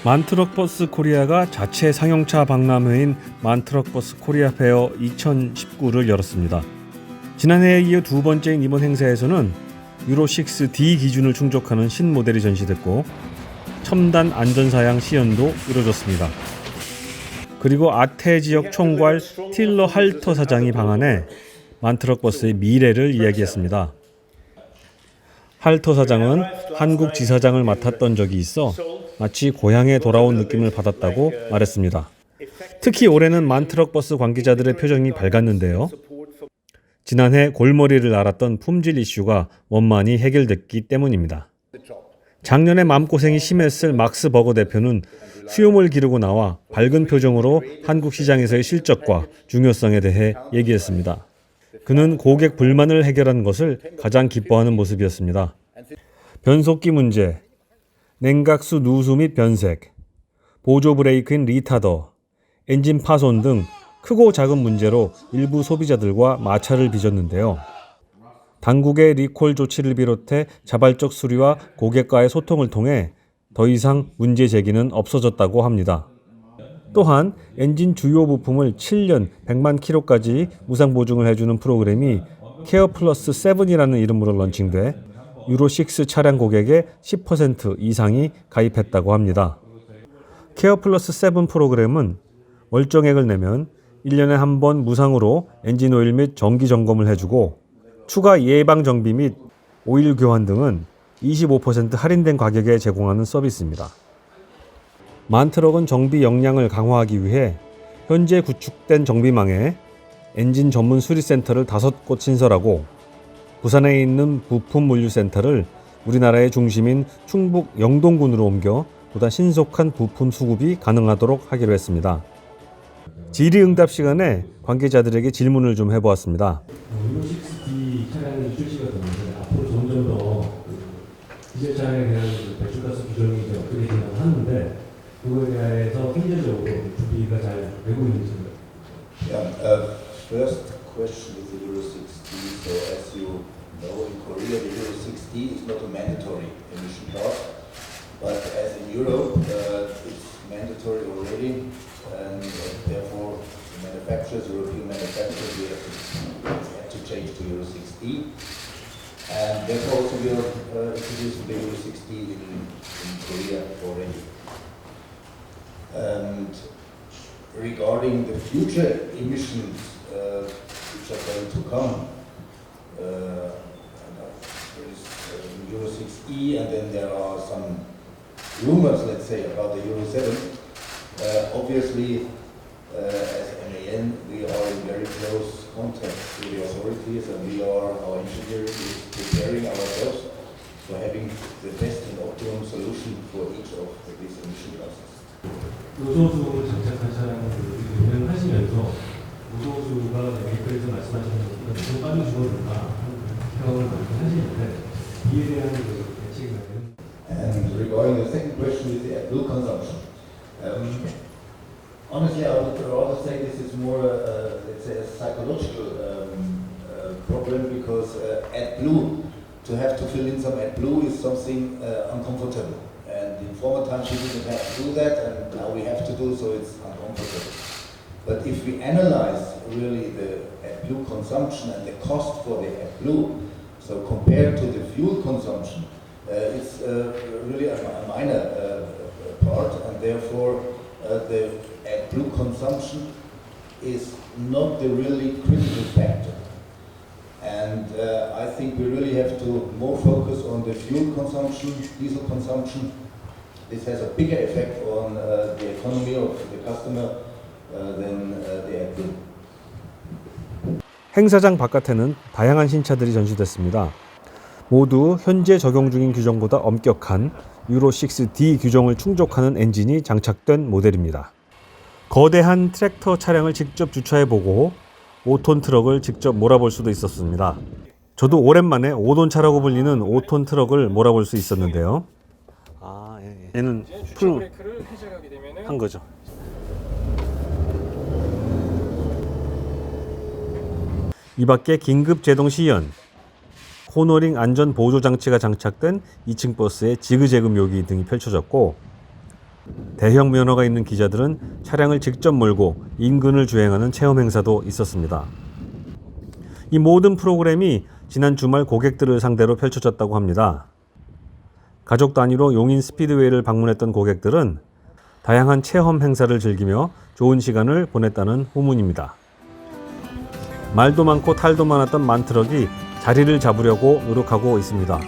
만트럭버스 코리아가 자체 상용차 박람회인 만트럭버스 코리아 페어 2019를 열었습니다. 지난해에 이어 두 번째인 이번 행사에서는 유로6D 기준을 충족하는 신모델이 전시됐고 첨단 안전사양 시연도 이루어졌습니다. 그리고 아태 지역 총괄 틸러 할터 사장이 방한해 만트럭버스의 미래를 이야기했습니다. 할터 사장은 한국 지사장을 맡았던 적이 있어 마치 고향에 돌아온 느낌을 받았다고 말했습니다. 특히 올해는 만트럭버스 관계자들의 표정이 밝았는데요. 지난해 골머리를 앓았던 품질 이슈가 원만히 해결됐기 때문입니다. 작년에 마음고생이 심했을 막스 버거 대표는 수염을 기르고 나와 밝은 표정으로 한국 시장에서의 실적과 중요성에 대해 얘기했습니다. 그는 고객 불만을 해결한 것을 가장 기뻐하는 모습이었습니다. 변속기 문제, 냉각수 누수 및 변색, 보조 브레이크인 리타더, 엔진 파손 등 크고 작은 문제로 일부 소비자들과 마찰을 빚었는데요. 당국의 리콜 조치를 비롯해 자발적 수리와 고객과의 소통을 통해 더 이상 문제 제기는 없어졌다고 합니다. 또한 엔진 주요 부품을 7년 100만 킬로까지 무상 보증을 해주는 프로그램이 케어 플러스 7이라는 이름으로 런칭돼 유로6 차량 고객의 10% 이상이 가입했다고 합니다. 케어 플러스 7 프로그램은 월정액을 내면 1년에 한 번 무상으로 엔진 오일 및 정기 점검을 해주고 추가 예방 정비 및 오일 교환 등은 25% 할인된 가격에 제공하는 서비스입니다. 만트럭은 정비 역량을 강화하기 위해 현재 구축된 정비망에 엔진 전문 수리센터를 5곳 신설하고 부산에 있는 부품 물류센터를 우리나라의 중심인 충북 영동군으로 옮겨 보다 신속한 부품 수급이 가능하도록 하기로 했습니다. 질의응답 시간에 관계자들에게 질문을 좀 해보았습니다. 유로6D 차량이 출시가 됐는데 앞으로 점점 더 디젤 차량에 대한 배출가스 규정이 이제 업그레이드가 하는데 그거에 대해서 경제적으로 준비가 잘 되고 있는지. First question is the Euro 6D. So as you know, in Korea, the Euro 6D is not a mandatory emission car, but as in Europe, it's mandatory already, and therefore, the manufacturers, European manufacturers, we have to change to Euro 6D, and therefore also we are introducing the Euro 6D in Korea already. And regarding the future emissions which are going to come, there is Euro 6E, and then there are some rumors, let's say, about the Euro 7. Obviously, as MAN, we are in very close contact with the authorities, and our engineering is preparing ourselves for having the best and optimum solution for each of these emission classes. 무소수를 장착한 차량을 운행을 하시면서 무소수가 메이커에서 말씀하시는 것보다 좀 빨리 줄어든다 하는 평을 하시는데 이에 대한 대책이 And regarding the second question is the AdBlue consumption. Honestly, I would rather say this is more, let's say, a psychological problem, because AdBlue, to have to fill in some AdBlue is something uncomfortable. And in former times we didn't have to do that, and now we have to do, so it's uncomfortable. But if we analyze really the AdBlue consumption and the cost for the AdBlue, so compared to the fuel consumption, it's really a minor part, and therefore the AdBlue consumption is not the really critical factor. And I think we really have to more focus on the fuel consumption, diesel consumption. This has a bigger effect on the economy of the customer than the AdBlue. 행사장 바깥에는 다양한 신차들이 전시됐습니다. 모두 현재 적용 중인 규정보다 엄격한 유로6D 규정을 충족하는 엔진이 장착된 모델입니다. 거대한 트랙터 차량을 직접 주차해보고 5톤 트럭을 직접 몰아볼 수도 있었습니다. 저도 오랜만에 5톤 차라고 불리는 5톤 트럭을 몰아볼 수 있었는데요. 얘는 풀 한 거죠. 이 밖에 긴급 제동 시연, 코너링 안전 보조 장치가 장착된 2층 버스의 지그재그 묘기 등이 펼쳐졌고, 대형 면허가 있는 기자들은 차량을 직접 몰고 인근을 주행하는 체험 행사도 있었습니다. 이 모든 프로그램이 지난 주말 고객들을 상대로 펼쳐졌다고 합니다. 가족 단위로 용인 스피드웨이를 방문했던 고객들은 다양한 체험 행사를 즐기며 좋은 시간을 보냈다는 후문입니다. 말도 많고 탈도 많았던 만트럭이 자리를 잡으려고 노력하고 있습니다.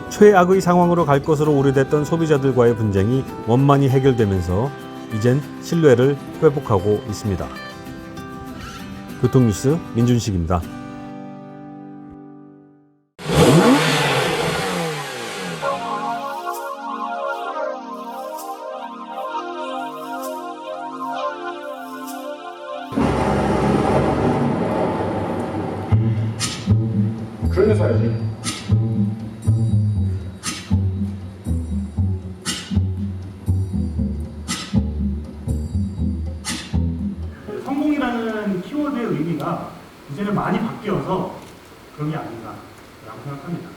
최악의 상황으로 갈 것으로 우려됐던 소비자들과의 분쟁이 원만히 해결되면서 이젠 신뢰를 회복하고 있습니다. 교통뉴스 민준식입니다. 그런 사야지. 성공이라는 키워드의 의미가 이제는 많이 바뀌어서 그런 게 아닌가라고 생각합니다.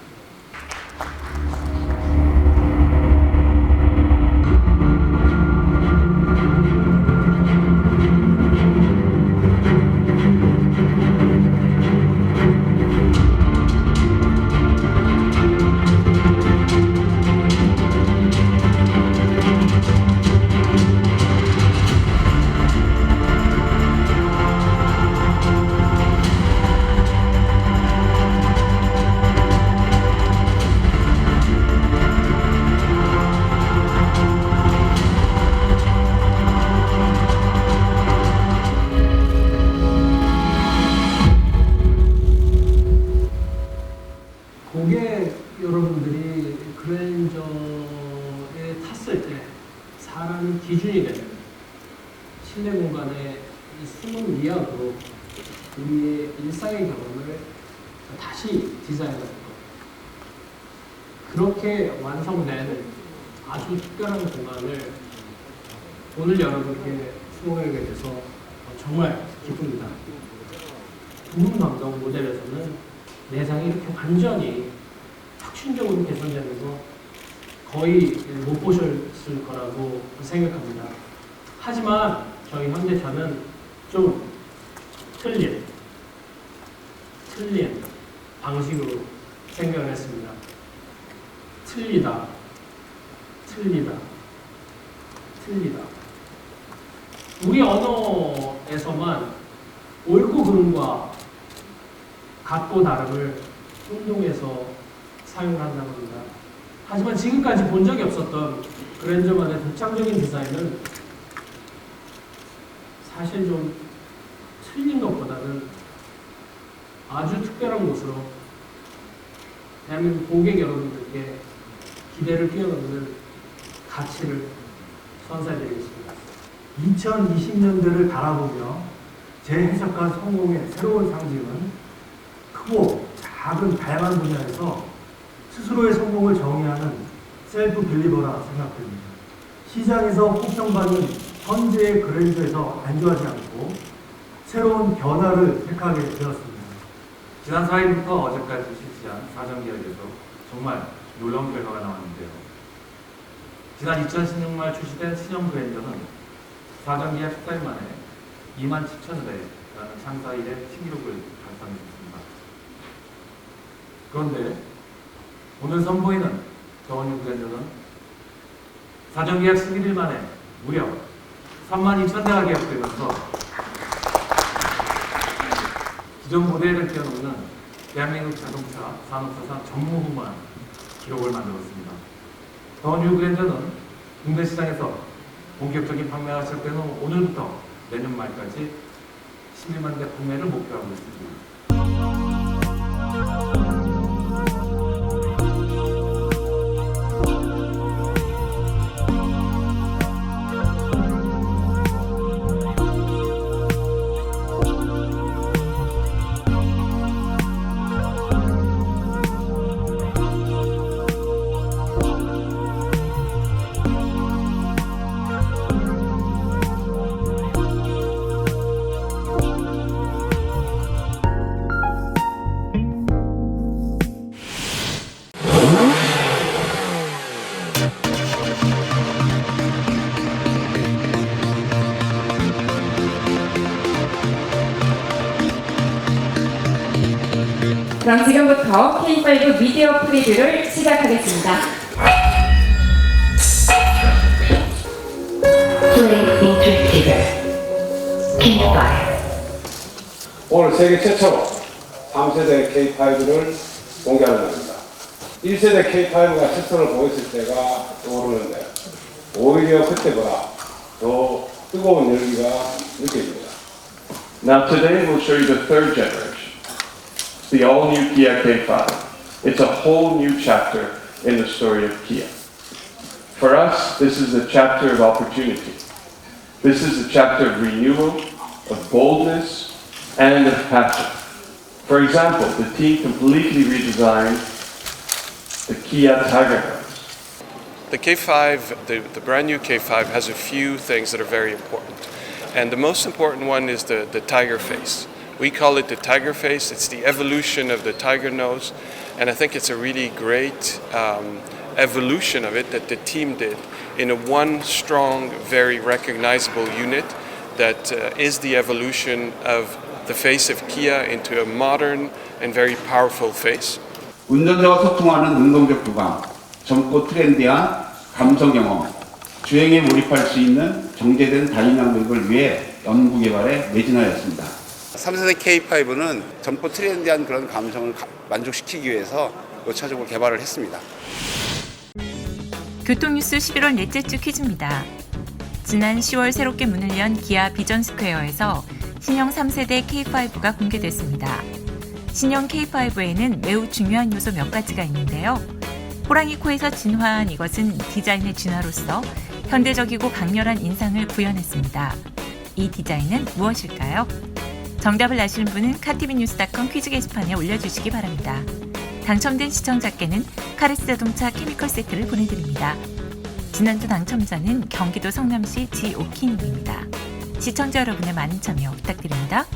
고객 여러분들이 그랜저에 탔을 때 사람이 기준이 되는 실내 공간의 이 숨은 미학으로 우리의 일상의 경험을 다시 디자인하는 것. 그렇게 완성된 아주 특별한 공간을 오늘 여러분께 수호하게 돼서 정말 기쁩니다. 부분 감정 모델에서는 내장이 이렇게 완전히 혁신적으로 개선되는 거 거의 못 보셨을 거라고 생각합니다. 하지만 저희 현대차는 좀 틀린 방식으로 생각을 했습니다. 틀리다. 우리 언어에서만 옳고 그름과 같고 다름을 혼동해서 사용한다고 합니다. 하지만 지금까지 본 적이 없었던 그랜저만의 독창적인 디자인은 사실 좀 틀린 것보다는 아주 특별한 곳으로 대한민국 고객 여러분들께 기대를 뛰어넘는 가치를 선사해드리겠습니다. 2020년대를 바라보며 재해석과 성공의 새로운 상징은 크고 작은 다양한 분야에서 스스로의 성공을 정의하는 셀프 빌리버라 생각됩니다. 시장에서 호평받는 현재의 그랜저에서 안주하지 않고 새로운 변화를 택하게 되었습니다. 지난 4일부터 어제까지 실시한 사전계약에서 정말 놀라운 결과가 나왔는데요. 지난 2016년 출시된 신형 그랜저는 사전계약 14일 만에 27,000대라는 창사 이래 신기록을 달성했습니다. 그런데 오늘 선보이는 더뉴 그랜저는 사전계약 11일 만에 무려 32,000대가 계약되면서 기존 모델을 뛰어넘는 대한민국 자동차 산업사상 전무후무한 기록을 만들었습니다. 더뉴 그랜저는 국내 시장에서 본격적인 판매가 시작되는 오늘부터 내년 말까지 11만 대 판매를 목표하고 있습니다. 그럼 지금부터 K5 미디어 프리뷰를 시작하겠습니다. 오늘 세계 최초로 3세대 K5를 공개하는 날입니다. 1세대 K5가 실선을 보였을 때가 떠오르는데 오히려 그때보다 더 뜨거운 열기가 느껴집니다. Now today we'll show you the third generation, the all-new Kia K5. It's a whole new chapter in the story of Kia. For us, this is a chapter of opportunity. This is a chapter of renewal, of boldness, and of passion. For example, the team completely redesigned the Kia Tiger House. The K5, the brand new K5 has a few things that are very important. And the most important one is the tiger face. We call it the tiger face. It's the evolution of the tiger nose. And I think it's a really great evolution of it that the team did in a one strong, very recognizable unit that is the evolution of the face of Kia into a modern and very powerful face. 운전자와 소통하는 능동적 교감, 젊고 트렌디한 감성 경험, 주행에 몰입할 수 있는 정제된 다이나믹 교육을 위해 연구 개발에 매진하였습니다. 3세대 K5는 젊고 트렌디한 그런 감성을 만족시키기 위해서 차적으로 개발을 했습니다. 교통뉴스 11월 넷째 주 퀴즈입니다. 지난 10월 새롭게 문을 연 기아 비전 스퀘어에서 신형 3세대 K5가 공개됐습니다. 신형 K5에는 매우 중요한 요소 몇 가지가 있는데요. 호랑이 코에서 진화한 이것은 디자인의 진화로서 현대적이고 강렬한 인상을 구현했습니다. 이 디자인은 무엇일까요? 정답을 아시는 분은 카티비뉴스.com 퀴즈 게시판에 올려주시기 바랍니다. 당첨된 시청자께는 카레스 자동차 케미컬 세트를 보내드립니다. 지난주 당첨자는 경기도 성남시 지오키님입니다. 시청자 여러분의 많은 참여 부탁드립니다.